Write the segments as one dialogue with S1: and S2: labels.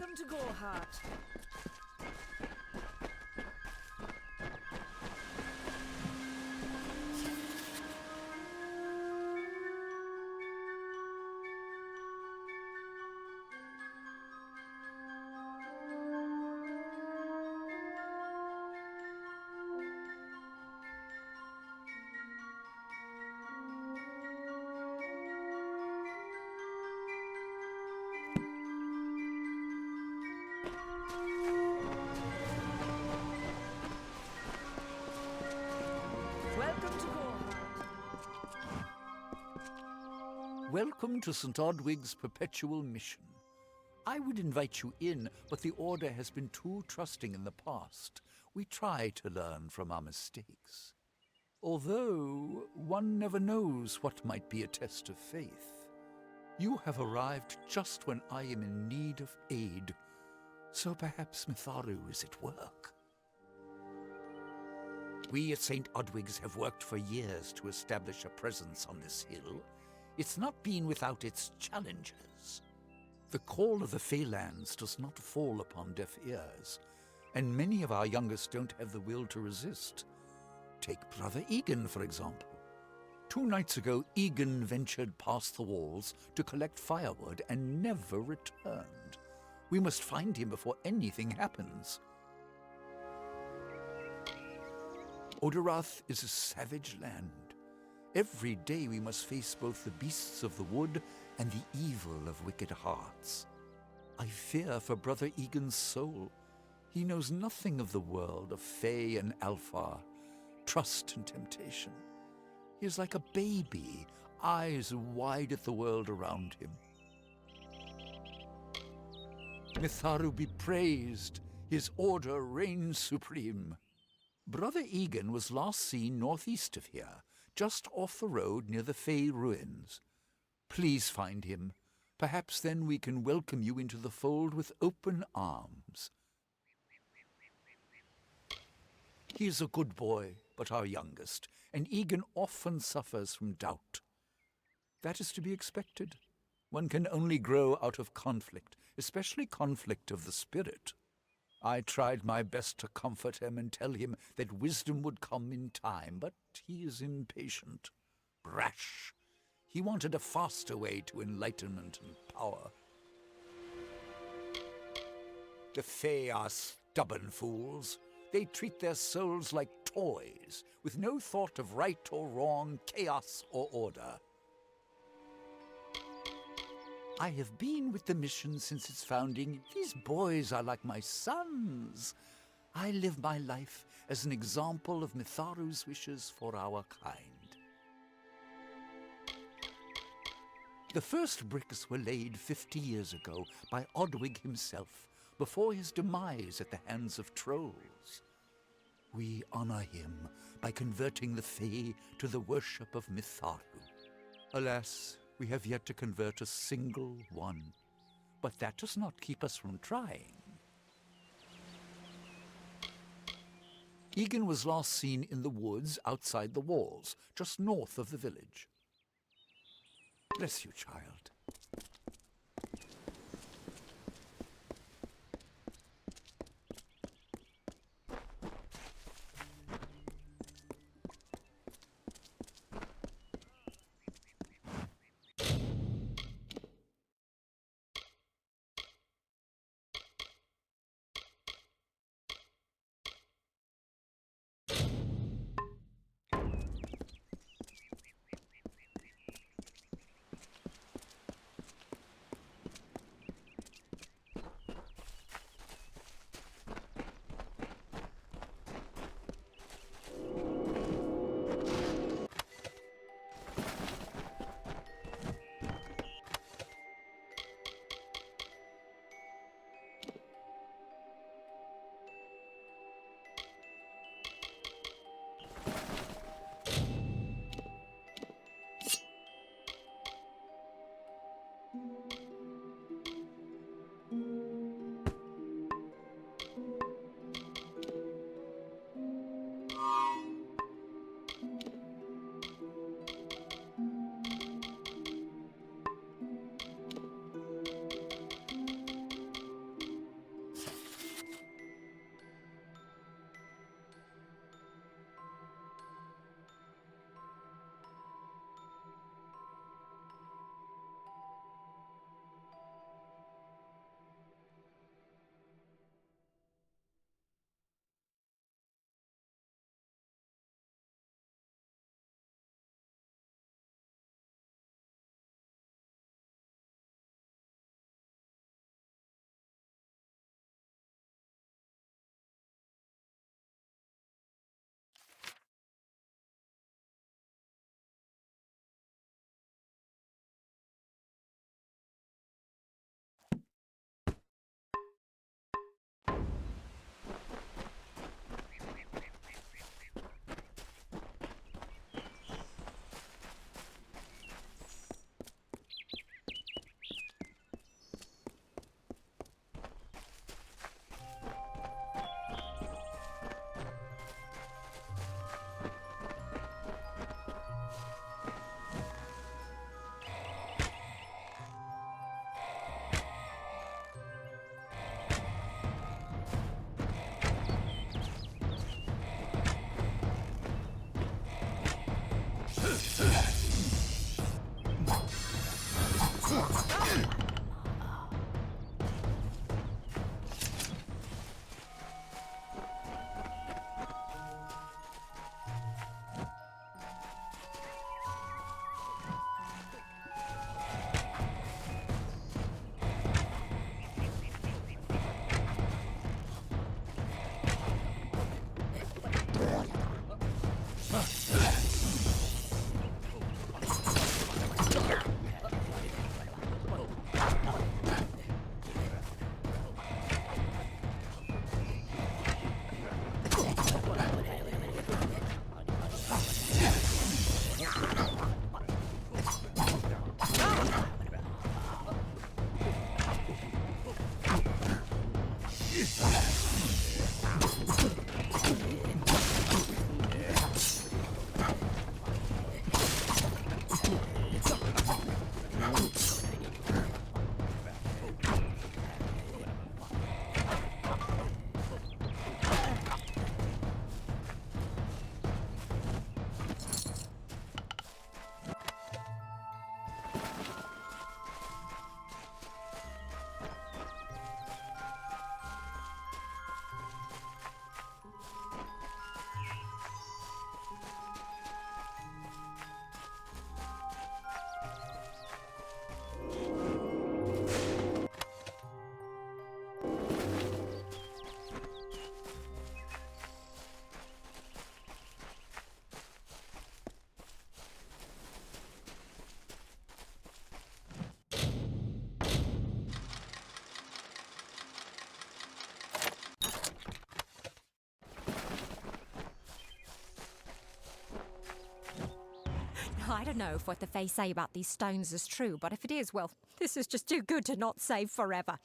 S1: Welcome to Gorhart. Welcome to Gorhart.
S2: Welcome to St. Odwig's perpetual mission. I would invite you in, but the Order has been too trusting in the past. We try to learn from our mistakes. Although, one never knows what might be a test of faith. You have arrived just when I am in need of aid, so perhaps Mitharu is at work. We at St. Odwig's have worked for years to establish a presence on this hill. It's not been without its challenges. The call of the Faelands does not fall upon deaf ears, and many of our youngest don't have the will to resist. Take Brother Egan, for example. 2 nights ago, Egan ventured past the walls to collect firewood and never returned. We must find him before anything happens. Odorath is a savage land. Every day we must face both the beasts of the wood and the evil of wicked hearts. I fear for Brother Egan's soul. He knows nothing of the world of Fae and Alpha, trust and temptation. He is like a baby, eyes wide at the world around him. Mitharu be praised, his order reigns supreme. Brother Egan was last seen northeast of here, just off the road near the Fae ruins. Please find him. Perhaps then we can welcome you into the fold with open arms. He is a good boy, but our youngest, and Egan often suffers from doubt. That is to be expected. One can only grow out of conflict, especially conflict of the spirit. I tried my best to comfort him and tell him that wisdom would come in time, but he is impatient, brash. He wanted a faster way to enlightenment and power. The Fae are stubborn fools. They treat their souls like toys, with no thought of right or wrong, chaos or order. I have been with the mission since its founding. These boys are like my sons. I live my life as an example of Mitharu's wishes for our kind. The first bricks were laid 50 years ago by Odwig himself, before his demise at the hands of trolls. We honor him by converting the Fae to the worship of Mitharu. Alas, we have yet to convert a single one, but that does not keep us from trying. Egan was last seen in the woods outside the walls, just north of the village. Bless you, child.
S3: don't know if what the Fae say about these stones is true, but if it is, well, this is just too good to not say forever.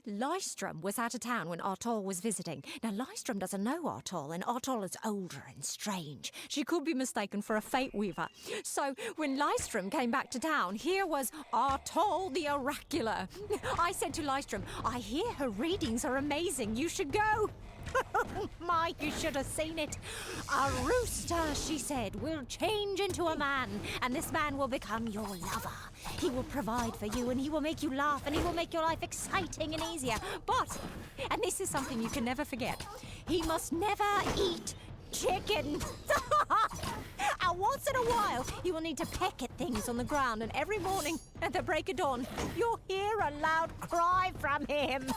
S3: Lystrom was out of town when Artol was visiting. Now, Lystrom doesn't know Artol, and Artol is older and strange. She could be mistaken for a Fate Weaver. So, when Lystrom came back to town, here was Artol the Oracular. I said to Lystrom, I hear her readings are amazing. You should go. My, you should have seen it. A rooster, she said, will change into a man, and this man will become your lover. He will provide for you, and he will make you laugh, and he will make your life exciting and easier. But, and this is something you can never forget, he must never eat chicken. And once in a while, you will need to peck at things on the ground, and every morning at the break of dawn, you'll hear a loud cry from him.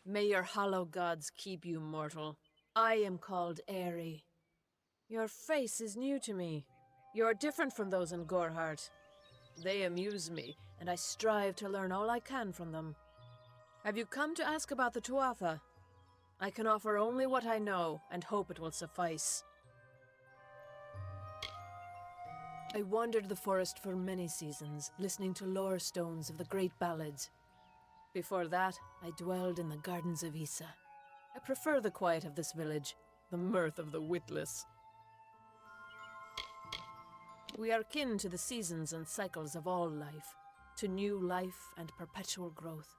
S1: May your hollow gods keep you, mortal. I am called Aerie. Your face is new to me. You're different from those in Gorhart. They amuse me, and I strive to learn all I can from them. Have you come to ask about the Tuatha? I can offer only what I know, and hope it will suffice. I wandered the forest for many seasons, listening to lore stones of the great ballads. Before that, I dwelled in the gardens of Issa. I prefer the quiet of this village, the mirth of the witless. We are kin to the seasons and cycles of all life, to new life and perpetual growth.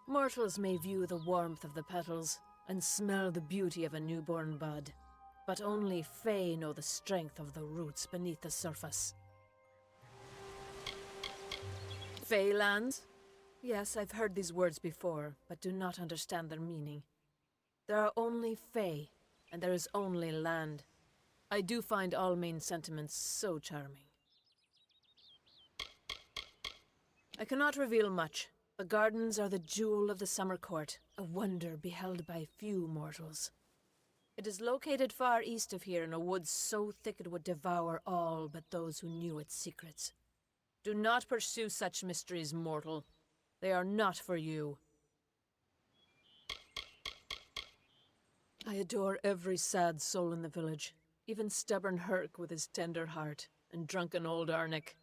S1: Mortals may view the warmth of the petals and smell the beauty of a newborn bud, but only Fae know the strength of the roots beneath the surface. Faelands? Yes, I've heard these words before, but do not understand their meaning. There are only Fae, and there is only land. I do find Almain's sentiments so charming. I cannot reveal much. The gardens are the jewel of the summer court, a wonder beheld by few mortals. It is located far east of here in a wood so thick it would devour all but those who knew its secrets. Do not pursue such mysteries, mortal. They are not for you. I adore every sad soul in the village, even stubborn Herc with his tender heart, and drunken old Arnick.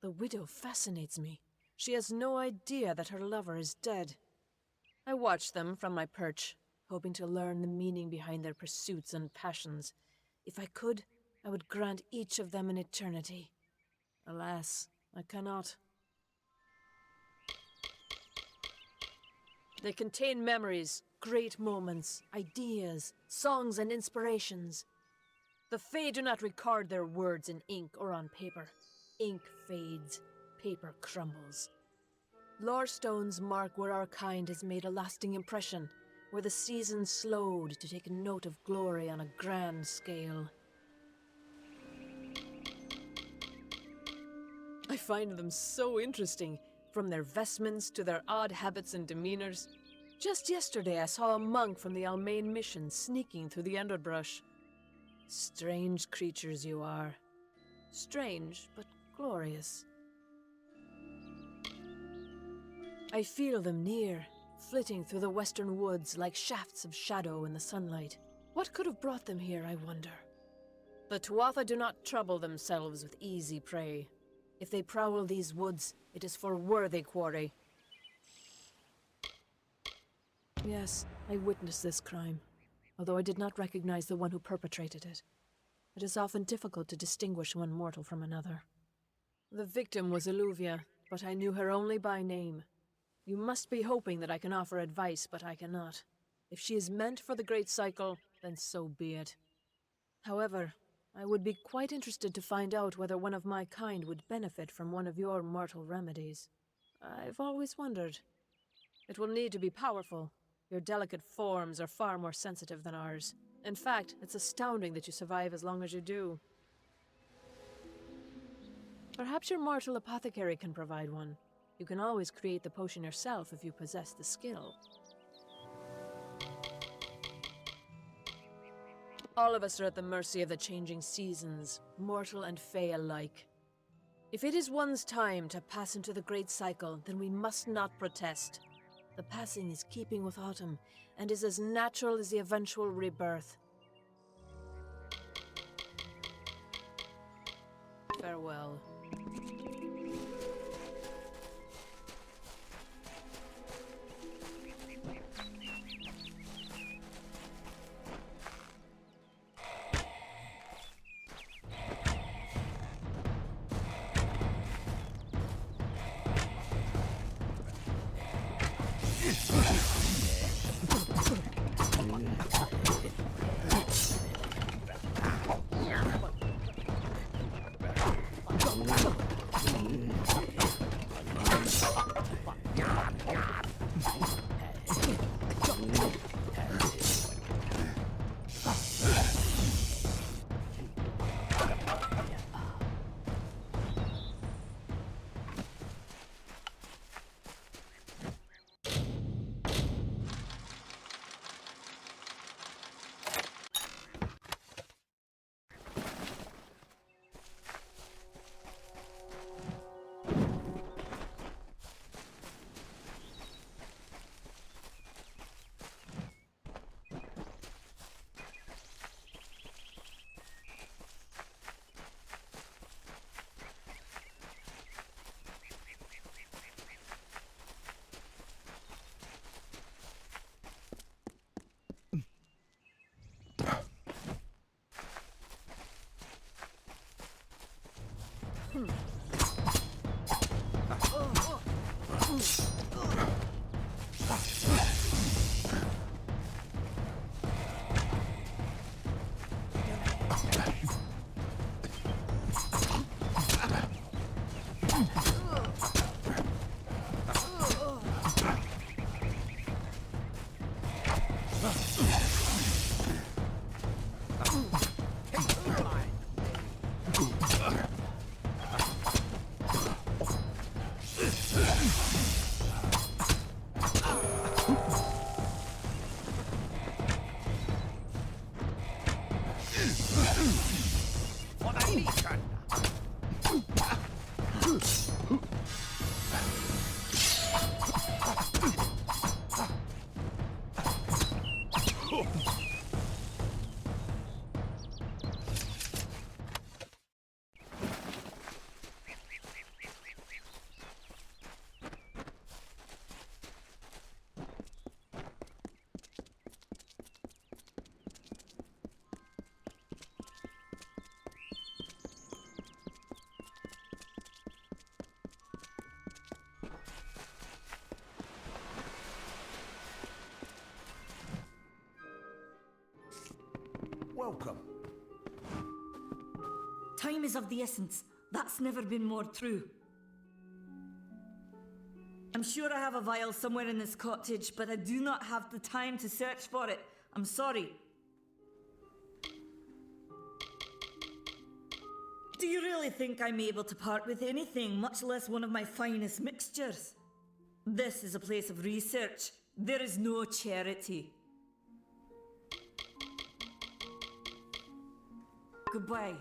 S1: The widow fascinates me. She has no idea that her lover is dead. I watch them from my perch, hoping to learn the meaning behind their pursuits and passions. If I could, I would grant each of them an eternity. Alas, I cannot. They contain memories, great moments, ideas, songs, and inspirations. The Fae do not record their words in ink or on paper. Ink fades, paper crumbles. Lore stones mark where our kind has made a lasting impression, where the seasons slowed to take note of glory on a grand scale. I find them so interesting, from their vestments to their odd habits and demeanors. Just yesterday I saw a monk from the Almain mission sneaking through the underbrush. Strange creatures you are. Strange, but glorious. I feel them near, flitting through the western woods like shafts of shadow in the sunlight. What could have brought them here, I wonder? The Tuatha do not trouble themselves with easy prey. If they prowl these woods, it is for worthy quarry. Yes, I witnessed this crime, although I did not recognize the one who perpetrated it. It is often difficult to distinguish one mortal from another. The victim was Illuvia, but I knew her only by name. You must be hoping that I can offer advice, but I cannot. If she is meant for the Great Cycle, then so be it. However, I would be quite interested to find out whether one of my kind would benefit from one of your mortal remedies. I've always wondered. It will need to be powerful. Your delicate forms are far more sensitive than ours. In fact, it's astounding that you survive as long as you do. Perhaps your mortal apothecary can provide one. You can always create the potion yourself if you possess the skill. All of us are at the mercy of the changing seasons, mortal and fey alike. If it is one's time to pass into the Great Cycle, then we must not protest. The passing is keeping with autumn, and is as natural as the eventual rebirth. Farewell.
S4: Welcome.
S5: Time is of the essence. That's never been more true. I'm sure I have a vial somewhere in this cottage, but I do not have the time to search for it. I'm sorry. Do you really think I'm able to part with anything, much less one of my finest mixtures? This is a place of research. There is no charity. Goodbye.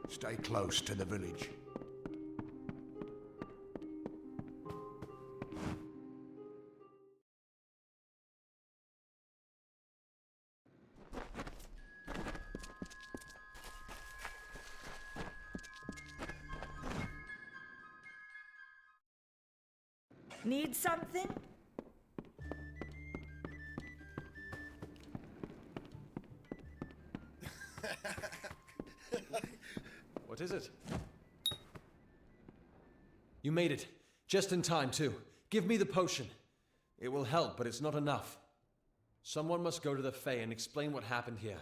S4: Stay close to the village.
S5: Need something?
S6: What is it? You made it. Just in time, too. Give me the potion. It will help, but it's not enough. Someone must go to the Fae and explain what happened here.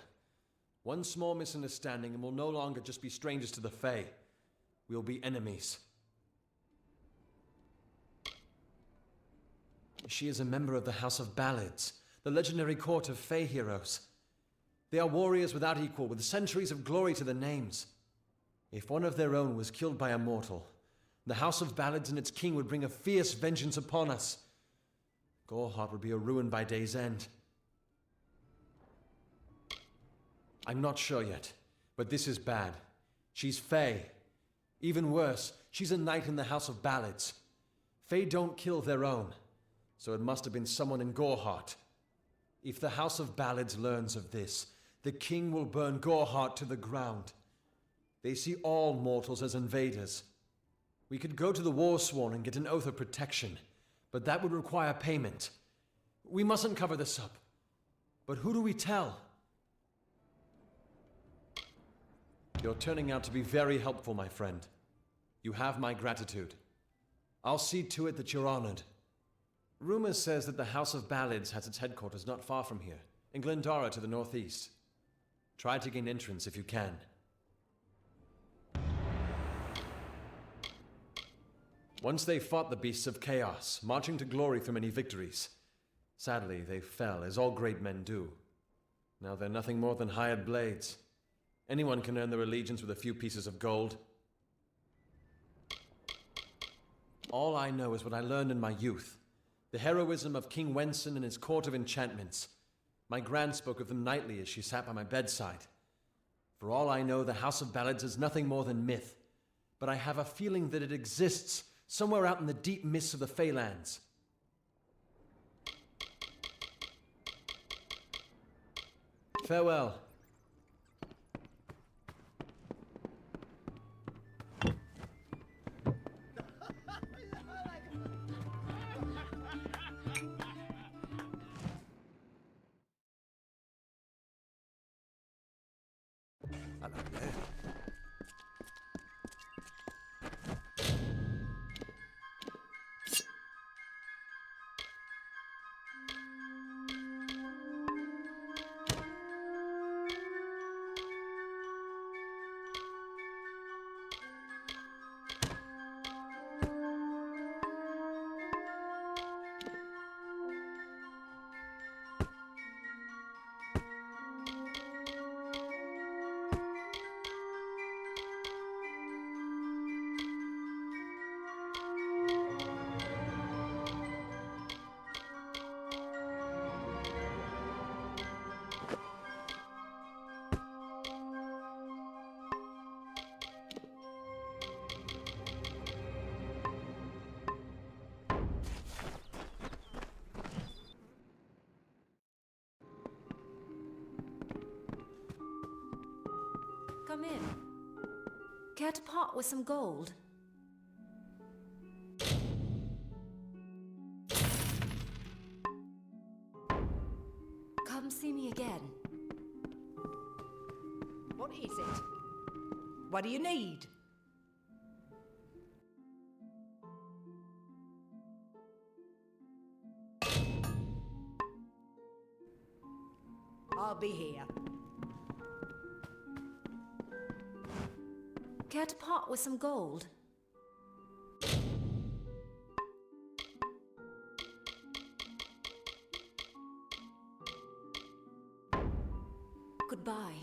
S6: One small misunderstanding and we'll no longer just be strangers to the Fae. We'll be enemies. She is a member of the House of Ballads, the legendary court of Fae heroes. They are warriors without equal, with centuries of glory to their names. If one of their own was killed by a mortal, the House of Ballads and its king would bring a fierce vengeance upon us. Gorehart would be a ruin by day's end. I'm not sure yet, but this is bad. She's Fae. Even worse, she's a knight in the House of Ballads. Fae don't kill their own, so it must have been someone in Gorehart. If the House of Ballads learns of this, the king will burn Gorehart to the ground. They see all mortals as invaders. We could go to the Warsworn and get an oath of protection, but that would require payment. We mustn't cover this up. But who do we tell? You're turning out to be very helpful, my friend. You have my gratitude. I'll see to it that you're honored. Rumor says that the House of Ballads has its headquarters not far from here, in Glendara to the northeast. Try to gain entrance if you can. Once they fought the beasts of chaos, marching to glory through many victories. Sadly, they fell, as all great men do. Now they're nothing more than hired blades. Anyone can earn their allegiance with a few pieces of gold. All I know is what I learned in my youth. The heroism of King Wenson and his court of enchantments. My gran spoke of them nightly as she sat by my bedside. For all I know, the House of Ballads is nothing more than myth. But I have a feeling that it exists somewhere out in the deep mists of the Faelands. Farewell.
S4: Hello there.
S3: Come in. Care to part with some gold? Come see me again.
S7: What is it? What do you need? I'll be here.
S3: Care to part with some gold? Goodbye.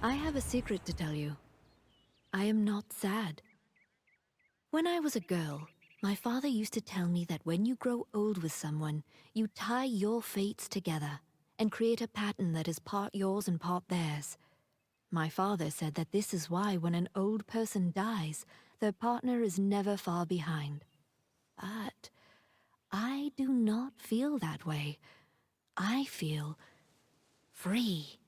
S8: I have a secret to tell you. I am not sad. When I was a girl, my father used to tell me that when you grow old with someone, you tie your fates together and create a pattern that is part yours and part theirs. My father said that this is why when an old person dies, their partner is never far behind. But I do not feel that way. I feel free.